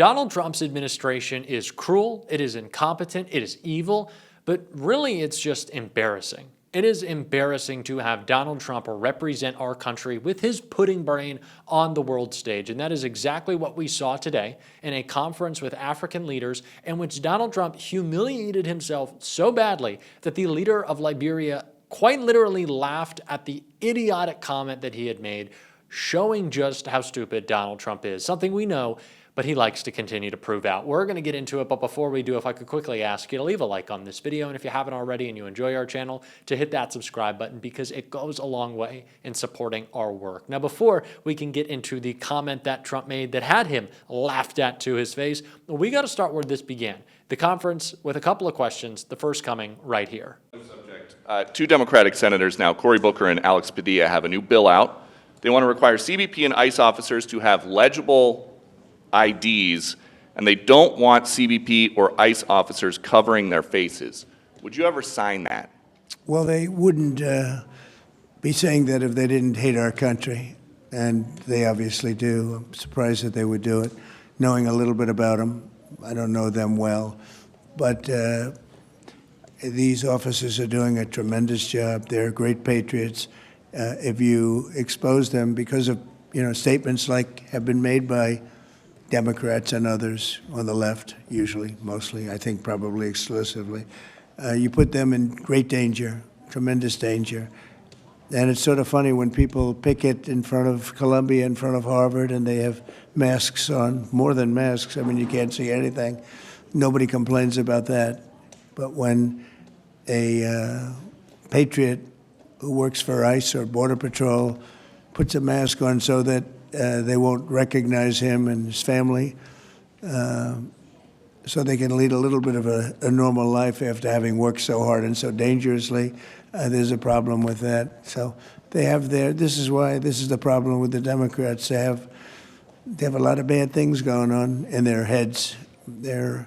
Donald Trump's administration is cruel, it is incompetent, it is evil, but really it's just embarrassing. It is embarrassing to have Donald Trump represent our country with his pudding brain on the world stage. And that is exactly what we saw today in a conference with African leaders in which Donald Trump humiliated himself so badly that the leader of Liberia quite literally laughed at the idiotic comment that he had made, showing just how stupid Donald Trump is, something we know, but he likes to continue to prove out. We're going to get into it, but before we do, if I could quickly ask you to leave a like on this video, and if you haven't already and you enjoy our channel, to hit that subscribe button because it goes a long way in supporting our work. Now, before we can get into the comment that Trump made that had him laughed at to his face, we got to start where this began. The conference with a couple of questions, the first coming right here. Two Democratic senators now, Cory Booker and Alex Padilla, have a new bill out. They want to require CBP and ICE officers to have legible IDs, and they don't want CBP or ICE officers covering their faces. Would you ever sign that? Well, they wouldn't be saying that if they didn't hate our country, and they obviously do. I'm surprised that they would do it. Knowing a little bit about them, I don't know them well, but these officers are doing a tremendous job. They're great patriots. If you expose them because of statements like have been made by Democrats and others on the left, usually, mostly, I think probably exclusively, you put them in great danger, tremendous danger. And it's sort of funny when people picket in front of Columbia, in front of Harvard, and they have masks on, more than masks. I mean, you can't see anything. Nobody complains about that. But when a patriot who works for ICE or Border Patrol puts a mask on so that they won't recognize him and his family, so they can lead a little bit of a normal life after having worked so hard and so dangerously. There's a problem with that. So they have this is the problem with the Democrats. They have a lot of bad things going on in their heads. They've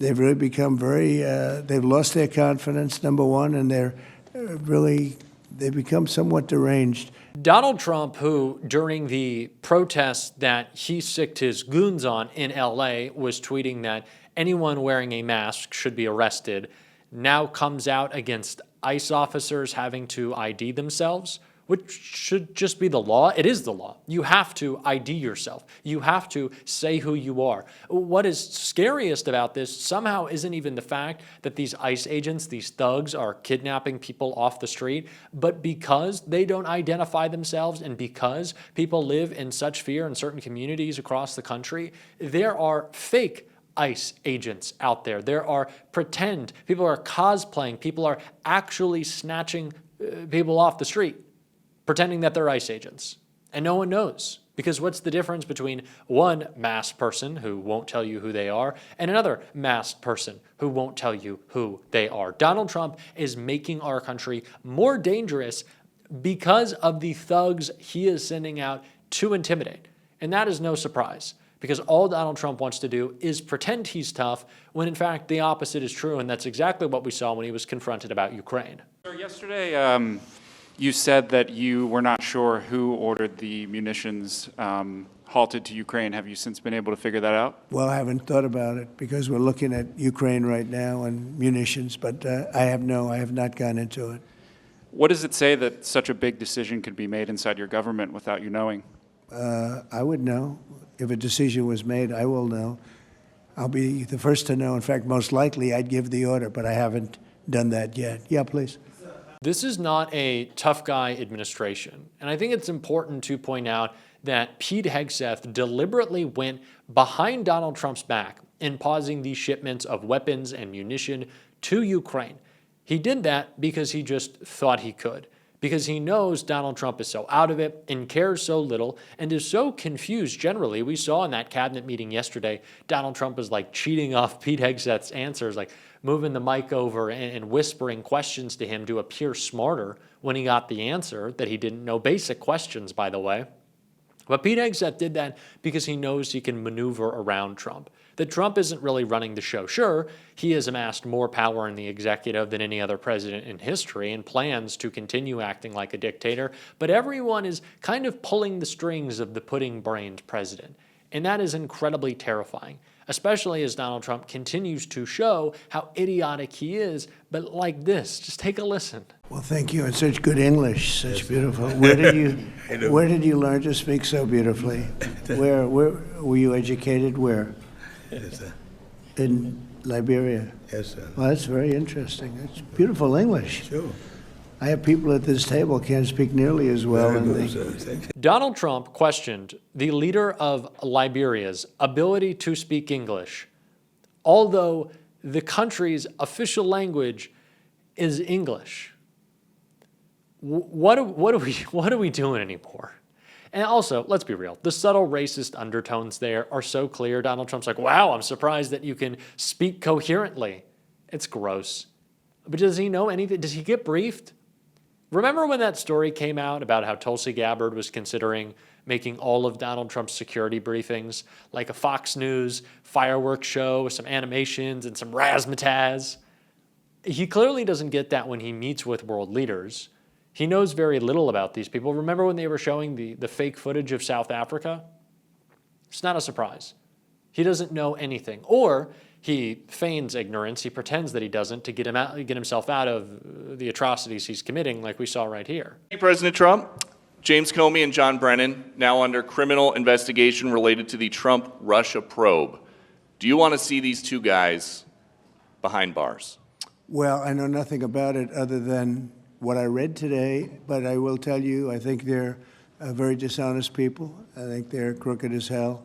really become they've lost their confidence, number one, and they've become somewhat deranged. Donald Trump, who during the protests that he sicked his goons on in LA was tweeting that anyone wearing a mask should be arrested, now comes out against ICE officers having to ID themselves, which should just be the law. It is the law. You have to ID yourself. You have to say who you are. What is scariest about this somehow isn't even the fact that these ICE agents, these thugs, are kidnapping people off the street, but because they don't identify themselves and because people live in such fear in certain communities across the country, there are fake ICE agents out there. There are pretend. People are cosplaying. People are actually snatching people off the street, pretending that they're ICE agents. And no one knows. Because what's the difference between one masked person who won't tell you who they are and another masked person who won't tell you who they are? Donald Trump is making our country more dangerous because of the thugs he is sending out to intimidate. And that is no surprise, because all Donald Trump wants to do is pretend he's tough when in fact the opposite is true. And that's exactly what we saw when he was confronted about Ukraine. Sir, yesterday, you said that you were not sure who ordered the munitions halted to Ukraine. Have you since been able to figure that out? Well, I haven't thought about it because we're looking at Ukraine right now and munitions, but I have not gone into it. What does it say that such a big decision could be made inside your government without you knowing? I would know. If a decision was made, I will know. I'll be the first to know. In fact, most likely I'd give the order, but I haven't done that yet. Yeah, please. This is not a tough guy administration. And I think it's important to point out that Pete Hegseth deliberately went behind Donald Trump's back in pausing these shipments of weapons and munition to Ukraine. He did that because he just thought he could, because he knows Donald Trump is so out of it and cares so little and is so confused generally. We saw in that cabinet meeting yesterday, Donald Trump is like cheating off Pete Hegseth's answers, like moving the mic over and whispering questions to him to appear smarter when he got the answer that he didn't know. Basic questions, by the way. But Pete Hegseth did that because he knows he can maneuver around Trump. That Trump isn't really running the show. Sure, he has amassed more power in the executive than any other president in history and plans to continue acting like a dictator, but everyone is kind of pulling the strings of the pudding-brained president. And that is incredibly terrifying, especially as Donald Trump continues to show how idiotic he is. But like this, just take a listen. Well, thank you, and such good English, such beautiful. Where did you learn to speak so beautifully? Where were you educated? Where? Yes, sir. In Liberia. Yes, sir. Well, that's very interesting. That's beautiful English. Sure. I have people at this table can't speak nearly as well. Very And good, they, sir. Thank you. Donald Trump questioned the leader of Liberia's ability to speak English, although the country's official language is English. What are we doing anymore? And also, let's be real, the subtle racist undertones there are so clear. Donald Trump's like, wow, I'm surprised that you can speak coherently. It's gross. But does he know anything? Does he get briefed? Remember when that story came out about how Tulsi Gabbard was considering making all of Donald Trump's security briefings like a Fox News fireworks show with some animations and some razzmatazz? He clearly doesn't get that when he meets with world leaders. He knows very little about these people. Remember when they were showing the fake footage of South Africa? It's not a surprise. He doesn't know anything. Or he feigns ignorance. He pretends that he doesn't to get himself out of the atrocities he's committing, like we saw right here. President Trump, James Comey and John Brennan now under criminal investigation related to the Trump-Russia probe. Do you want to see these two guys behind bars? well, I know nothing about it other than what I read today, but I will tell you, I think they're very dishonest people. I think they're crooked as hell,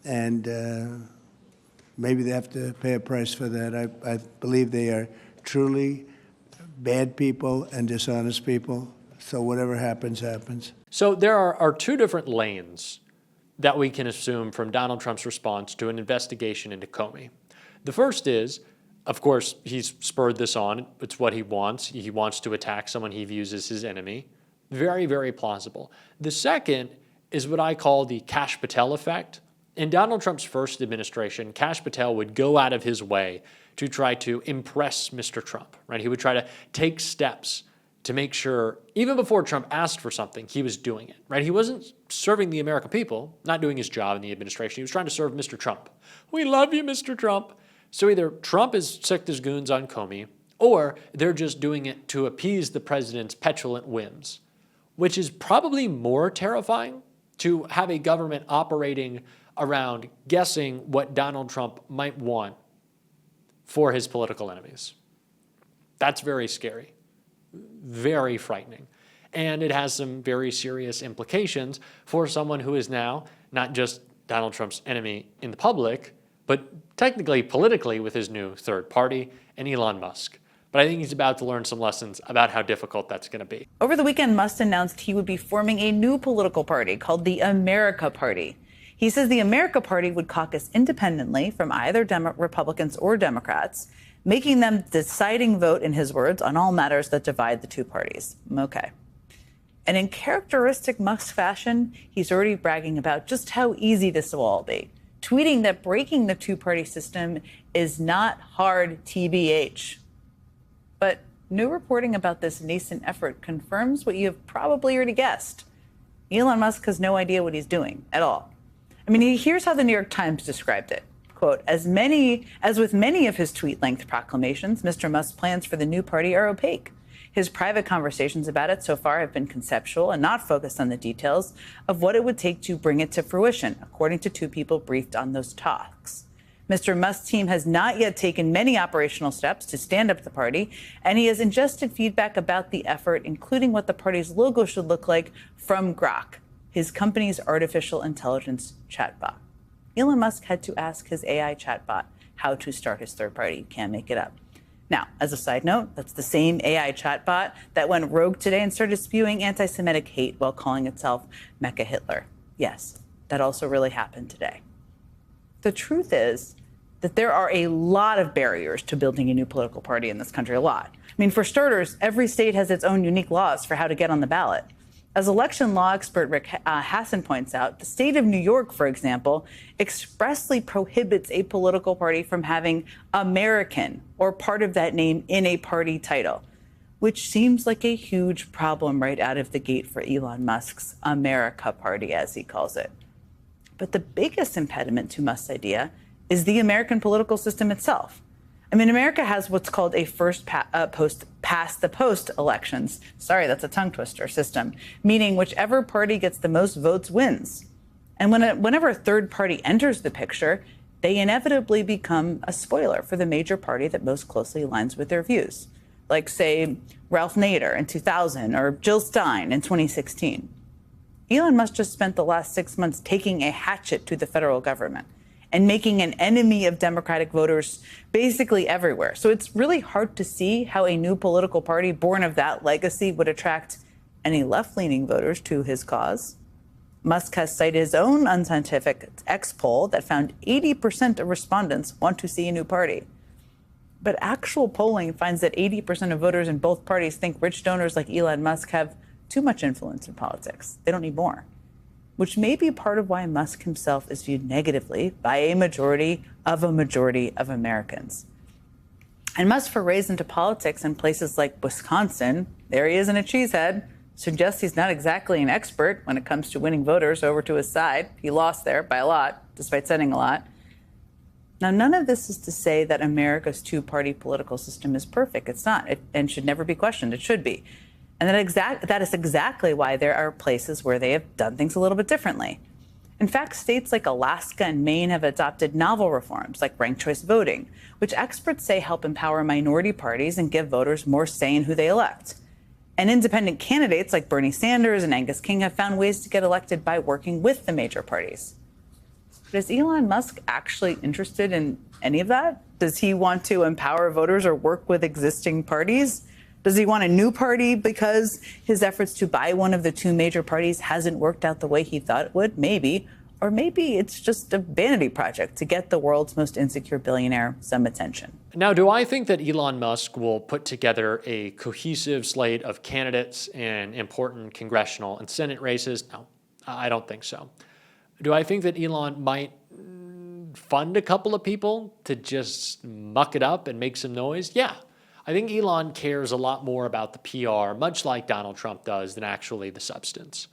and maybe they have to pay a price for that. I believe they are truly bad people and dishonest people, so whatever happens, happens. So there are two different lanes that we can assume from Donald Trump's response to an investigation into Comey. The first is, of course, he's spurred this on. It's what he wants. He wants to attack someone he views as his enemy. Very, very plausible. The second is what I call the Kash Patel effect. In Donald Trump's first administration, Kash Patel would go out of his way to try to impress Mr. Trump, right? He would try to take steps to make sure, even before Trump asked for something, he was doing it, right? He wasn't serving the American people, not doing his job in the administration. He was trying to serve Mr. Trump. We love you, Mr. Trump. So either Trump is sicked his goons on Comey, or they're just doing it to appease the president's petulant whims, which is probably more terrifying, to have a government operating around guessing what Donald Trump might want for his political enemies. That's very scary, very frightening. And it has some very serious implications for someone who is now not just Donald Trump's enemy in the public, but technically politically with his new third party and Elon Musk. But I think he's about to learn some lessons about how difficult that's going to be. Over the weekend, Musk announced he would be forming a new political party called the America Party. He says the America Party would caucus independently from either Republicans or Democrats, making them the deciding vote, in his words, on all matters that divide the two parties. Okay. And in characteristic Musk fashion, he's already bragging about just how easy this will all be, tweeting that breaking the two-party system is not hard, TBH. But new reporting about this nascent effort confirms what you have probably already guessed. Elon Musk has no idea what he's doing at all. I mean, here's how the New York Times described it. Quote, as with many of his tweet-length proclamations, Mr. Musk's plans for the new party are opaque. His private conversations about it so far have been conceptual and not focused on the details of what it would take to bring it to fruition, according to two people briefed on those talks. Mr. Musk's team has not yet taken many operational steps to stand up the party, and he has ingested feedback about the effort, including what the party's logo should look like, from Grok, his company's artificial intelligence chatbot. Elon Musk had to ask his AI chatbot how to start his third party. You can't make it up. Now, as a side note, that's the same AI chatbot that went rogue today and started spewing anti-Semitic hate while calling itself Mecha Hitler. Yes, that also really happened today. The truth is that there are a lot of barriers to building a new political party in this country, a lot. I mean, for starters, every state has its own unique laws for how to get on the ballot. As election law expert Rick Hassan points out, the state of New York, for example, expressly prohibits a political party from having American or part of that name in a party title, which seems like a huge problem right out of the gate for Elon Musk's America Party, as he calls it. But the biggest impediment to Musk's idea is the American political system itself. I mean, America has what's called a past the post elections. Sorry, that's a tongue twister system, meaning whichever party gets the most votes wins. And whenever a third party enters the picture, they inevitably become a spoiler for the major party that most closely aligns with their views, like, say, Ralph Nader in 2000 or Jill Stein in 2016. Elon Musk just spent the last 6 months taking a hatchet to the federal government and making an enemy of Democratic voters basically everywhere. So it's really hard to see how a new political party born of that legacy would attract any left-leaning voters to his cause. Musk has cited his own unscientific X poll that found 80% of respondents want to see a new party. But actual polling finds that 80% of voters in both parties think rich donors like Elon Musk have too much influence in politics. They don't need more, which may be part of why Musk himself is viewed negatively by a majority of Americans. And Musk's forays into politics in places like Wisconsin, there he is in a cheesehead, suggests he's not exactly an expert when it comes to winning voters over to his side. He lost there by a lot, despite setting a lot. Now, none of this is to say that America's two-party political system is perfect. It's not, and should never be questioned. It should be. And that is exactly why there are places where they have done things a little bit differently. In fact, states like Alaska and Maine have adopted novel reforms like ranked choice voting, which experts say help empower minority parties and give voters more say in who they elect. And independent candidates like Bernie Sanders and Angus King have found ways to get elected by working with the major parties. But is Elon Musk actually interested in any of that? Does he want to empower voters or work with existing parties? Does he want a new party because his efforts to buy one of the two major parties hasn't worked out the way he thought it would? Maybe. Or maybe it's just a vanity project to get the world's most insecure billionaire some attention. Now, do I think that Elon Musk will put together a cohesive slate of candidates in important congressional and Senate races? No, I don't think so. Do I think that Elon might fund a couple of people to just muck it up and make some noise? Yeah. I think Elon cares a lot more about the PR, much like Donald Trump does, than actually the substance.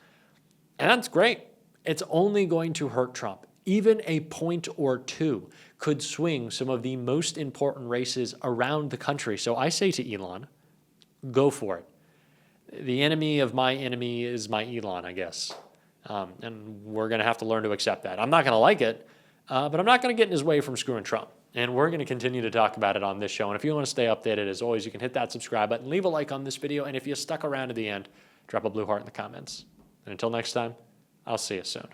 And that's great. It's only going to hurt Trump. Even a point or two could swing some of the most important races around the country. So I say to Elon, go for it. The enemy of my enemy is my Elon, I guess. And we're going to have to learn to accept that. I'm not going to like it, but I'm not going to get in his way from screwing Trump. And we're going to continue to talk about it on this show. And if you want to stay updated, as always, you can hit that subscribe button, leave a like on this video, and if you stuck around to the end, drop a blue heart in the comments. And until next time, I'll see you soon.